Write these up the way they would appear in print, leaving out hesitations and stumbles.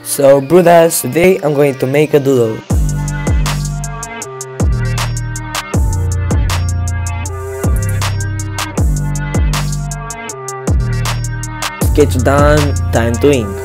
So brothers, today I'm going to make a doodle. Sketch done, time to ink.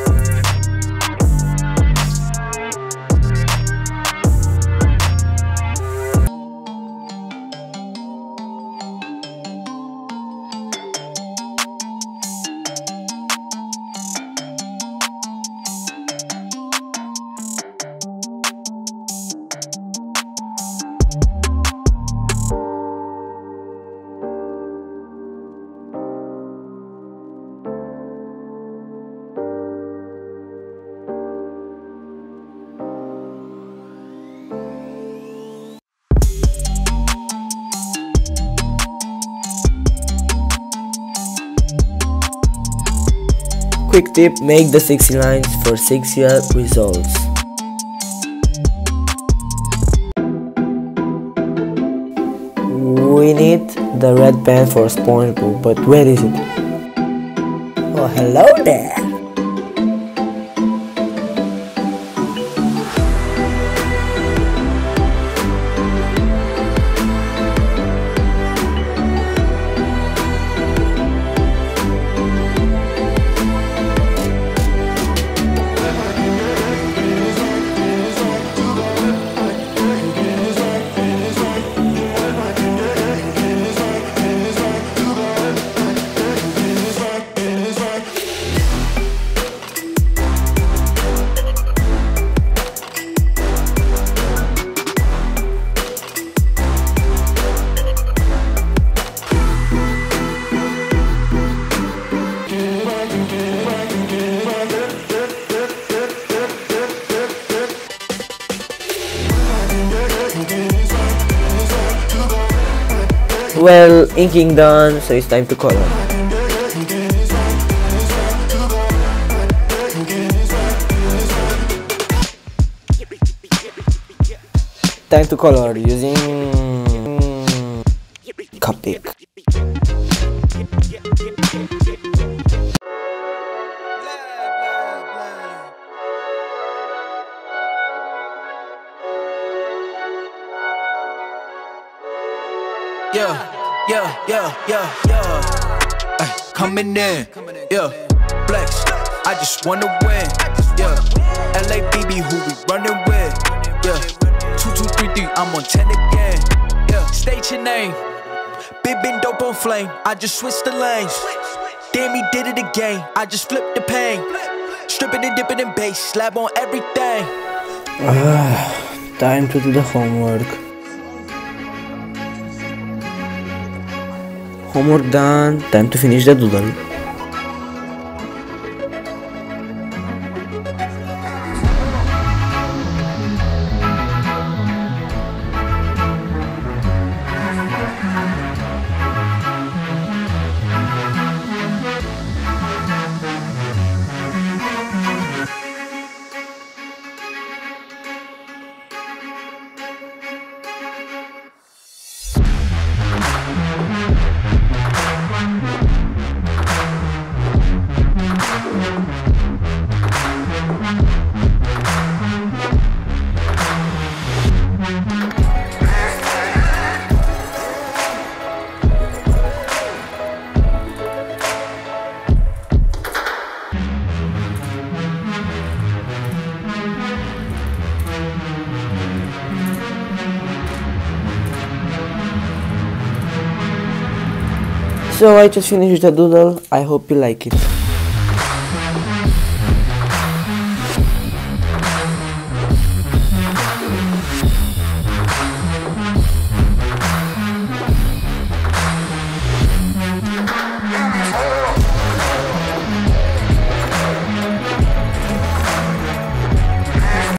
Quick tip, make the 60 lines for 6 year results. We need the red pen for SpongeBob, but where is it? Oh, hello there! Well, inking done, so it's time to color. Time to color using Copics. Ay, coming in, yeah. Flex, I just wanna win, yeah. LABB, who we running with, yeah. 2233, I'm on 10 again, yeah. State your name, big been dope on flame. I just switched the lanes. Damn, he did it again. I just flipped the pain. Stripping and dipping in bass, slab on everything. Time to do the homework. Homework done, time to finish the doodle. So I just finished the doodle. I hope you like it.